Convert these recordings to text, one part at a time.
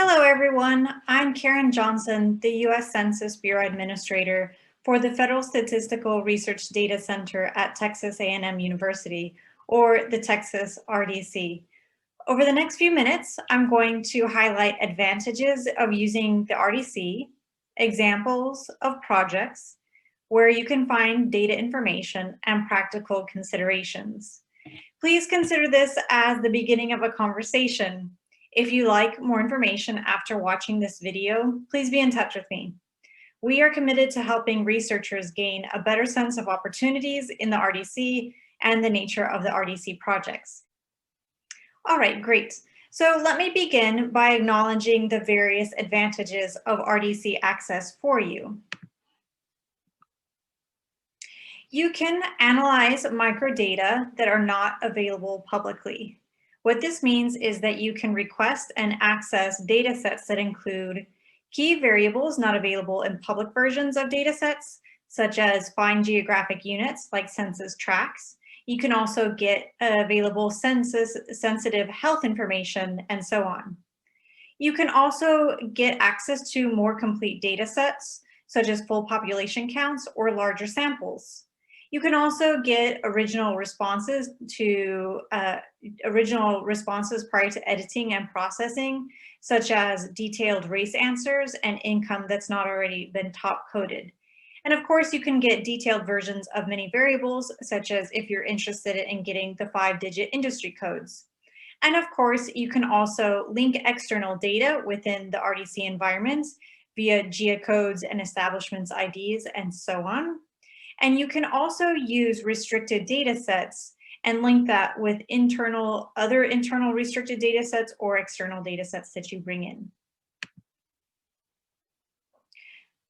Hello, everyone. I'm Karen Johnson, the U.S. Census Bureau Administrator for the Federal Statistical Research Data Center at Texas A&M University, or the TXRDC. Over the next few minutes, I'm going to highlight advantages of using the RDC, examples of projects, where you can find data information, and practical considerations. Please consider this as the beginning of a conversation. If you like more information after watching this video, please be in touch with me. We are committed to helping researchers gain a better sense of opportunities in the RDC and the nature of the RDC projects. All right, great. So let me begin by acknowledging the various advantages of RDC access for you. You can analyze microdata that are not available publicly. What this means is that you can request and access data sets that include key variables not available in public versions of data sets, such as fine geographic units like census tracts. You can also get available census-sensitive health information, and so on. You can also get access to more complete data sets, such as full population counts or larger samples. You can also get original responses prior to editing and processing, such as detailed race answers and income that's not already been top coded. And of course, you can get detailed versions of many variables, such as if you're interested in getting the 5-digit industry codes. And of course, you can also link external data within the RDC environments via geocodes and establishments IDs and so on. And you can also use restricted data sets and link that with other internal restricted data sets or external data sets that you bring in.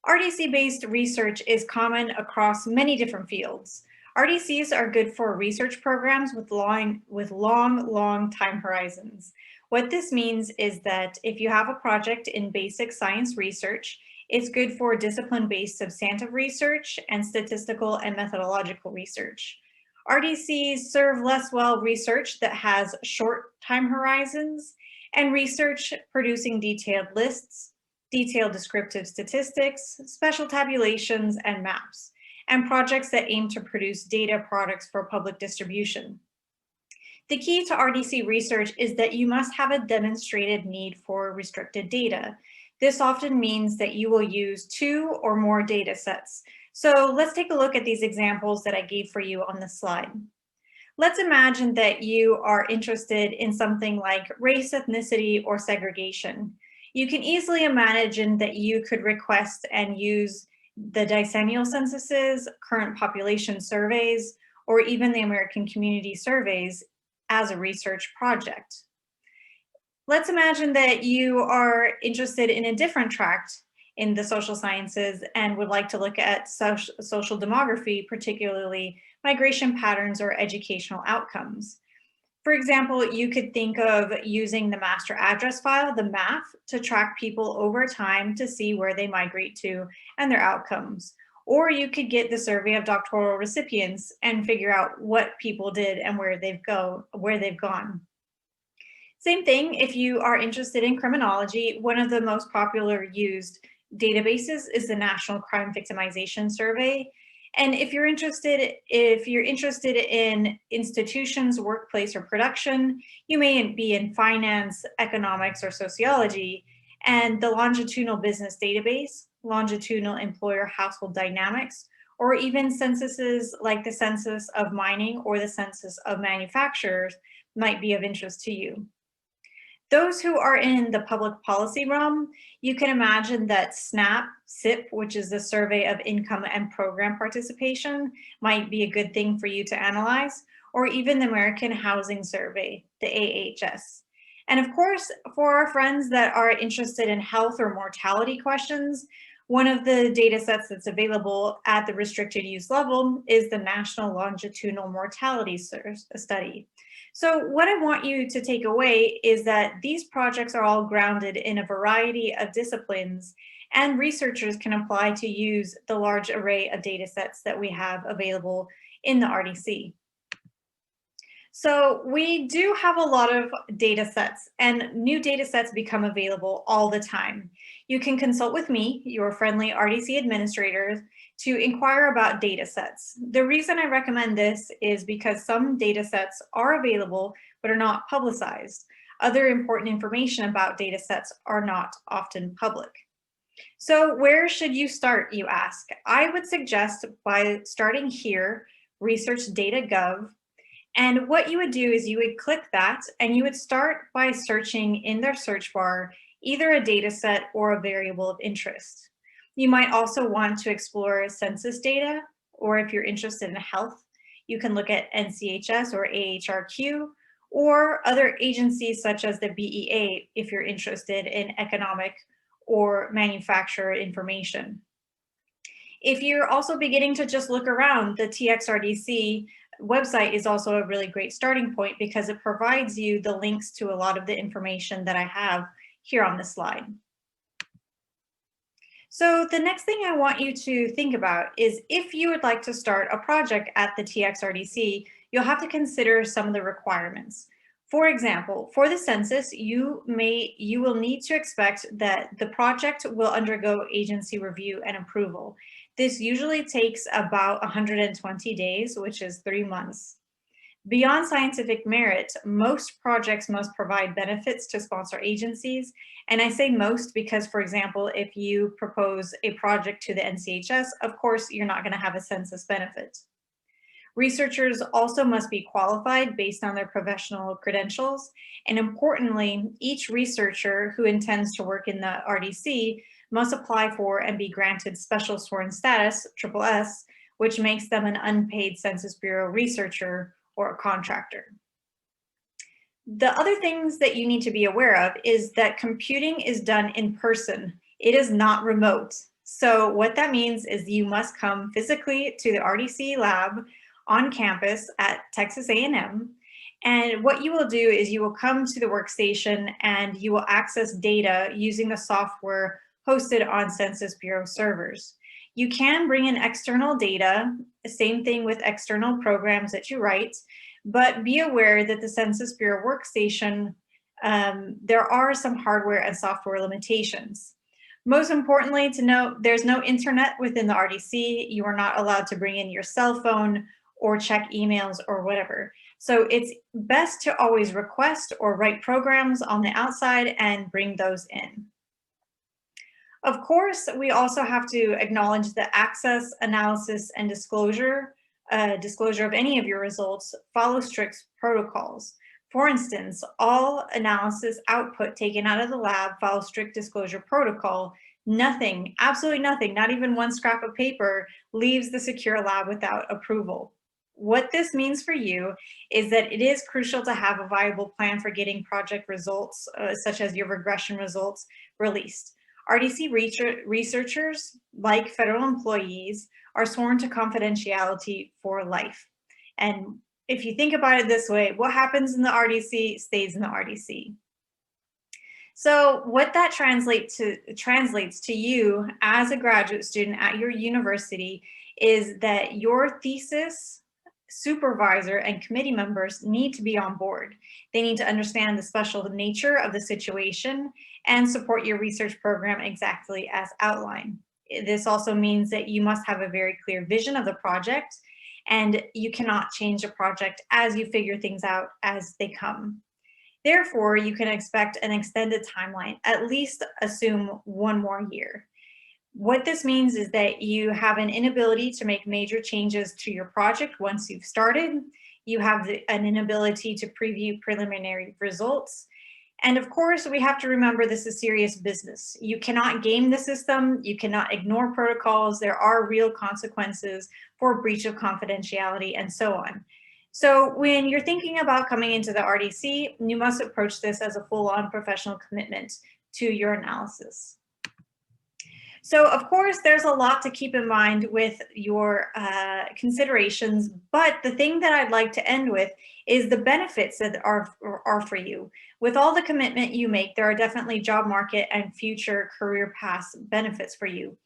RDC-based research is common across many different fields. RDCs are good for research programs with long time horizons. What this means is that if you have a project in basic science research, it's good for discipline-based substantive research and statistical and methodological research. RDCs serve less well research that has short time horizons and research producing detailed lists, detailed descriptive statistics, special tabulations, and maps, and projects that aim to produce data products for public distribution. The key to RDC research is that you must have a demonstrated need for restricted data. This often means that you will use 2 or more data sets. So let's take a look at these examples that I gave for you on this slide. Let's imagine that you are interested in something like race, ethnicity, or segregation. You can easily imagine that you could request and use the decennial censuses, current population surveys, or even the American Community Surveys as a research project. Let's imagine that you are interested in a different tract in the social sciences and would like to look at social demography, particularly migration patterns or educational outcomes. For example, you could think of using the master address file, the MAF, to track people over time to see where they migrate to and their outcomes. Or you could get the survey of doctoral recipients and figure out what people did and where they've gone. Same thing if you are interested in criminology. One of the most popular used databases is the National Crime Victimization Survey. And if you're interested in institutions, workplace, or production, you may be in finance, economics, or sociology, and the Longitudinal Business Database, Longitudinal Employer Household Dynamics, or even censuses like the Census of Mining or the Census of Manufacturers might be of interest to you. Those who are in the public policy realm, you can imagine that SNAP, SIP, which is the Survey of Income and Program Participation, might be a good thing for you to analyze, or even the American Housing Survey, the AHS. And of course, for our friends that are interested in health or mortality questions, one of the data sets that's available at the restricted use level is the National Longitudinal Mortality Study. So what I want you to take away is that these projects are all grounded in a variety of disciplines, and researchers can apply to use the large array of data sets that we have available in the RDC. So we do have a lot of data sets, and new data sets become available all the time. You can consult with me, your friendly RDC administrator, to inquire about data sets. The reason I recommend this is because some data sets are available but are not publicized. Other important information about data sets are not often public. So where should you start, you ask? I would suggest by starting here, research.data.gov. And what you would do is you would click that and you would start by searching in their search bar, either a data set or a variable of interest. You might also want to explore census data, or if you're interested in health, you can look at NCHS or AHRQ, or other agencies such as the BEA if you're interested in economic or manufacturer information. If you're also beginning to just look around, the TXRDC website is also a really great starting point because it provides you the links to a lot of the information that I have here on this slide. So the next thing I want you to think about is if you would like to start a project at the TXRDC, you'll have to consider some of the requirements. For example, for the census, you will need to expect that the project will undergo agency review and approval. This usually takes about 120 days, which is 3 months. Beyond scientific merit, most projects must provide benefits to sponsor agencies. And I say most because, for example, if you propose a project to the NCHS, of course, you're not going to have a census benefit. Researchers also must be qualified based on their professional credentials. And importantly, each researcher who intends to work in the RDC must apply for and be granted special sworn status, SSS, which makes them an unpaid Census Bureau researcher or a contractor. The other things that you need to be aware of is that computing is done in person. It is not remote. So what that means is you must come physically to the RDC lab on campus at Texas A&M. And what you will do is you will come to the workstation and you will access data using the software hosted on Census Bureau servers. You can bring in external data, same thing with external programs that you write, but be aware that the Census Bureau workstation, there are some hardware and software limitations. Most importantly to note, there's no internet within the RDC. You are not allowed to bring in your cell phone or check emails or whatever. So it's best to always request or write programs on the outside and bring those in. Of course, we also have to acknowledge the access, analysis, and disclosure of any of your results follow strict protocols. For instance, all analysis output taken out of the lab follows strict disclosure protocol. Nothing, absolutely nothing, not even one scrap of paper leaves the secure lab without approval. What this means for you is that it is crucial to have a viable plan for getting project results, such as your regression results, released. RDC researchers, like federal employees, are sworn to confidentiality for life. And if you think about it this way, what happens in the RDC stays in the RDC. So what that translates to you as a graduate student at your university is that your thesis supervisor and committee members need to be on board. They need to understand the special nature of the situation and support your research program exactly as outlined. This also means that you must have a very clear vision of the project, and you cannot change a project as you figure things out as they come. Therefore, you can expect an extended timeline, at least assume 1 more year. What this means is that you have an inability to make major changes to your project once you've started. You have an inability to preview preliminary results. And of course, we have to remember this is serious business. You cannot game the system. You cannot ignore protocols. There are real consequences for breach of confidentiality and so on. So when you're thinking about coming into the RDC, you must approach this as a full-on professional commitment to your analysis. So of course, there's a lot to keep in mind with your considerations, but the thing that I'd like to end with is the benefits that are for you. With all the commitment you make, there are definitely job market and future career path benefits for you.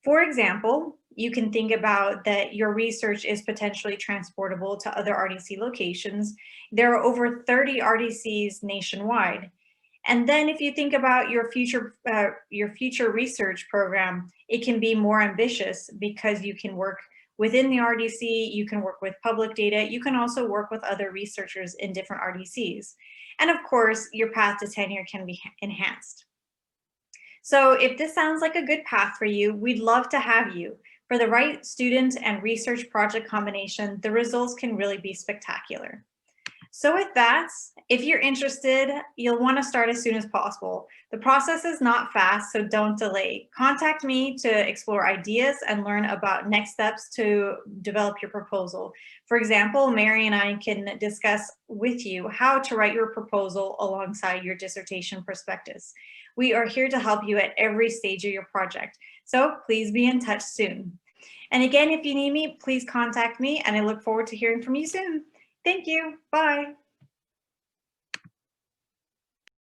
For example, You can think about that your research is potentially transportable to other RDC locations. There are over 30 RDCs nationwide. And then if you think about your future research program, it can be more ambitious because you can work within the RDC, you can work with public data, you can also work with other researchers in different RDCs. And of course, your path to tenure can be enhanced. So if this sounds like a good path for you, we'd love to have you. For the right student and research project combination, the results can really be spectacular. So with that, if you're interested, you'll want to start as soon as possible. The process is not fast, so don't delay. Contact me to explore ideas and learn about next steps to develop your proposal. For example, Mary and I can discuss with you how to write your proposal alongside your dissertation prospectus. We are here to help you at every stage of your project, so please be in touch soon. And again, if you need me, please contact me, and I look forward to hearing from you soon. Thank you. Bye.